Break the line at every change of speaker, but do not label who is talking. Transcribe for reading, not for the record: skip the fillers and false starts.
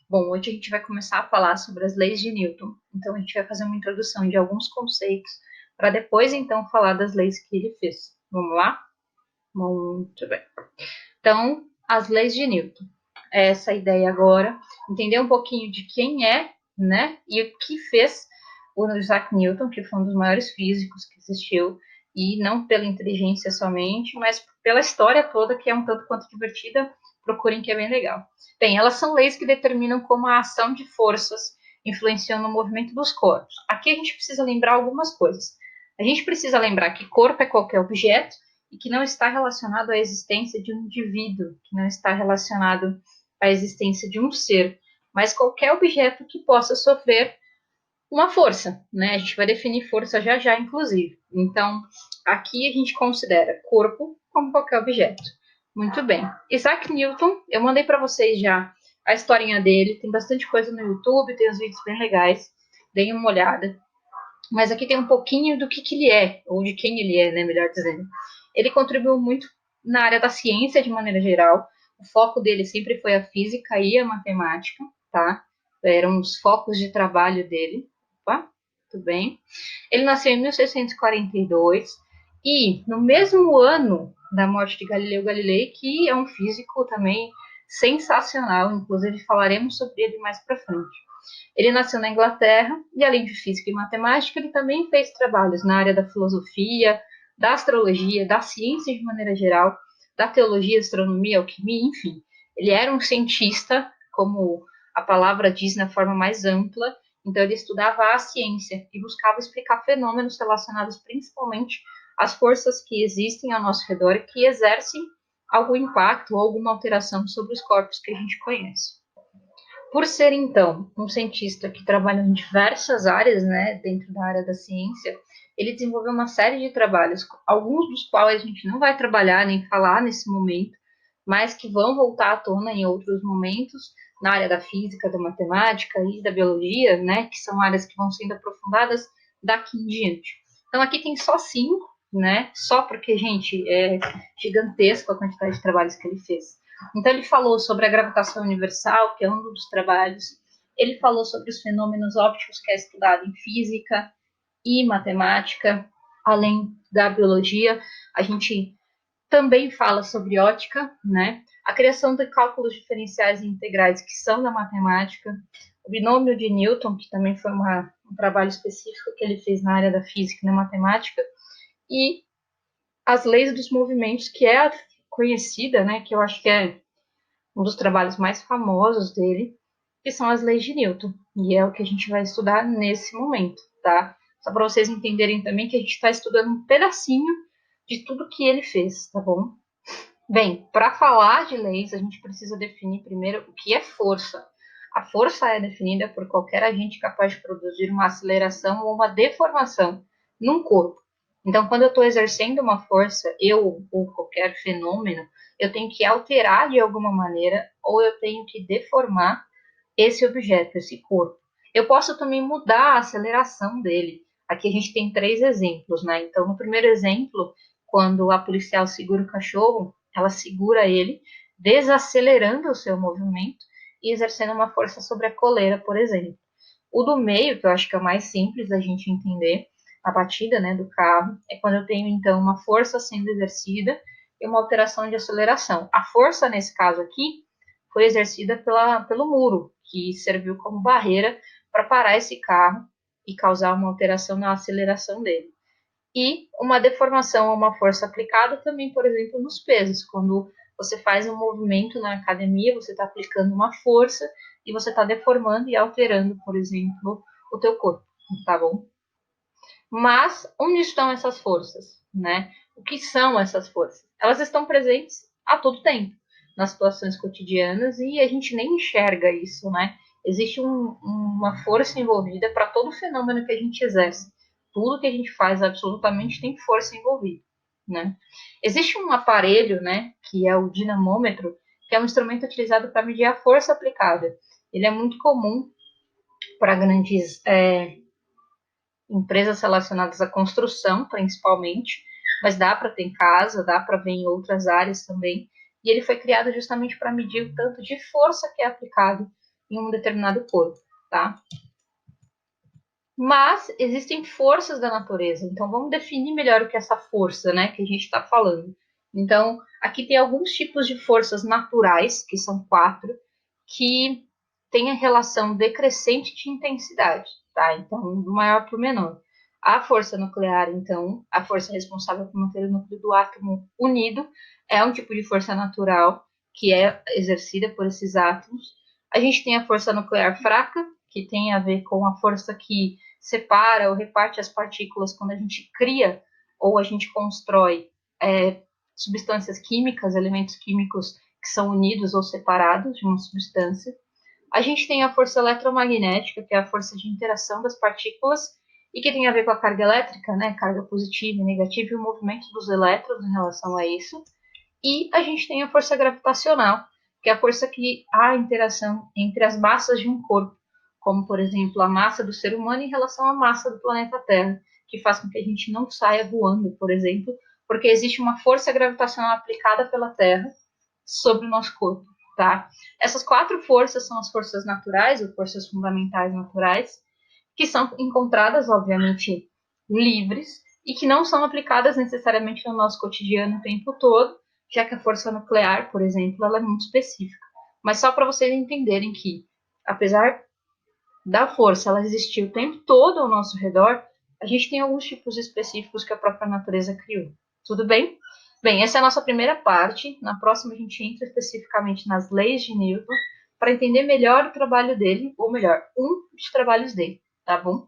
Bom, hoje a gente vai começar a falar sobre as leis de Newton. Então, a gente vai fazer uma introdução de alguns conceitos, para depois, então, falar das leis que ele fez. Vamos lá? Muito bem. Então, as leis de Newton. É essa a ideia agora. Entender um pouquinho de quem é, né? E o que fez o Isaac Newton, que foi um dos maiores físicos que existiu, e não pela inteligência somente, mas pela história toda, que é um tanto quanto divertida. Procurem que é bem legal. Bem, elas são leis que determinam como a ação de forças influencia no movimento dos corpos. Aqui a gente precisa lembrar algumas coisas. A gente precisa lembrar que corpo é qualquer objeto e que não está relacionado à existência de um indivíduo, que não está relacionado à existência de um ser, mas qualquer objeto que possa sofrer uma força, né? A gente vai definir força já já, inclusive. Então, aqui a gente considera corpo como qualquer objeto. Muito bem. Isaac Newton, eu mandei para vocês já a historinha dele, tem bastante coisa no YouTube, tem uns vídeos bem legais, deem uma olhada. Mas aqui tem um pouquinho do que ele é, ou de quem ele é, né, melhor dizendo. Ele contribuiu muito na área da ciência de maneira geral. O foco dele sempre foi a física e a matemática, tá? Eram os focos de trabalho dele. Opa, tudo bem. Ele nasceu em 1642 e no mesmo ano da morte de Galileu Galilei, que é um físico também sensacional, inclusive falaremos sobre ele mais para frente. Ele nasceu na Inglaterra e, além de física e matemática, ele também fez trabalhos na área da filosofia, da astrologia, da ciência de maneira geral, da teologia, astronomia, alquimia, enfim. Ele era um cientista, como a palavra diz, na forma mais ampla. Então, ele estudava a ciência e buscava explicar fenômenos relacionados principalmente às forças que existem ao nosso redor e que exercem algum impacto ou alguma alteração sobre os corpos que a gente conhece. Por ser, então, um cientista que trabalha em diversas áreas, né, dentro da área da ciência, ele desenvolveu uma série de trabalhos, alguns dos quais a gente não vai trabalhar nem falar nesse momento, mas que vão voltar à tona em outros momentos, na área da física, da matemática e da biologia, né, que são áreas que vão sendo aprofundadas daqui em diante. Então, aqui tem só 5, né, só porque, gente, é gigantesco a quantidade de trabalhos que ele fez. Então, ele falou sobre a gravitação universal, que é um dos trabalhos. Ele falou sobre os fenômenos ópticos, que é estudado em física e matemática, além da biologia. A gente também fala sobre ótica, né? A criação de cálculos diferenciais e integrais, que são da matemática. O binômio de Newton, que também foi um trabalho específico que ele fez na área da física e da matemática. E as leis dos movimentos, que é conhecida, né? Que eu acho que é um dos trabalhos mais famosos dele, que são as leis de Newton. E é o que a gente vai estudar nesse momento, tá? Só para vocês entenderem também que a gente está estudando um pedacinho de tudo que ele fez, tá bom? Bem, para falar de leis, a gente precisa definir primeiro o que é força. A força é definida por qualquer agente capaz de produzir uma aceleração ou uma deformação num corpo. Então, quando eu estou exercendo uma força, eu ou qualquer fenômeno, eu tenho que alterar de alguma maneira ou eu tenho que deformar esse objeto, esse corpo. Eu posso também mudar a aceleração dele. Aqui a gente tem 3 exemplos, né? Então, no primeiro exemplo, quando a policial segura o cachorro, ela segura ele, desacelerando o seu movimento e exercendo uma força sobre a coleira, por exemplo. O do meio, que eu acho que é o mais simples da gente entender, a batida, né, do carro, é quando eu tenho então uma força sendo exercida e uma alteração de aceleração. A força nesse caso aqui foi exercida pelo muro, que serviu como barreira para parar esse carro e causar uma alteração na aceleração dele. E uma deformação ou uma força aplicada também, por exemplo, nos pesos. Quando você faz um movimento na academia, você está aplicando uma força e você está deformando e alterando, por exemplo, o teu corpo, tá bom? Mas onde estão essas forças, né? O que são essas forças? Elas estão presentes a todo tempo nas situações cotidianas e a gente nem enxerga isso, né? Existe uma força envolvida para todo fenômeno que a gente exerce. Tudo que a gente faz absolutamente tem força envolvida, né? Existe um aparelho, né, que é o dinamômetro, que é um instrumento utilizado para medir a força aplicada. Ele é muito comum para grandes empresas relacionadas à construção, principalmente, mas dá para ter em casa, dá para ver em outras áreas também. E ele foi criado justamente para medir o tanto de força que é aplicado em um determinado corpo, tá? Mas existem forças da natureza, então vamos definir melhor o que é essa força, né, que a gente está falando. Então, aqui tem alguns tipos de forças naturais, que são 4, que têm a relação decrescente de intensidade, tá? Então, do maior para o menor. A força nuclear, então, a força responsável por manter o núcleo do átomo unido, é um tipo de força natural que é exercida por esses átomos. A gente tem a força nuclear fraca, que tem a ver com a força que separa ou reparte as partículas quando a gente cria ou a gente constrói substâncias químicas, elementos químicos que são unidos ou separados de uma substância. A gente tem a força eletromagnética, que é a força de interação das partículas e que tem a ver com a carga elétrica, né? Carga positiva e negativa e o movimento dos elétrons em relação a isso. E a gente tem a força gravitacional, que é a força que há a interação entre as massas de um corpo, como, por exemplo, a massa do ser humano em relação à massa do planeta Terra, que faz com que a gente não saia voando, por exemplo, porque existe uma força gravitacional aplicada pela Terra sobre o nosso corpo, tá? Essas 4 forças são as forças naturais, ou forças fundamentais naturais, que são encontradas, obviamente, livres e que não são aplicadas necessariamente no nosso cotidiano o tempo todo, já que a força nuclear, por exemplo, ela é muito específica. Mas só para vocês entenderem que, apesar da força ela existir o tempo todo ao nosso redor, a gente tem alguns tipos específicos que a própria natureza criou. Tudo bem? Bem, essa é a nossa primeira parte. Na próxima a gente entra especificamente nas leis de Newton para entender melhor o trabalho dele, ou melhor, um dos trabalhos dele, tá bom?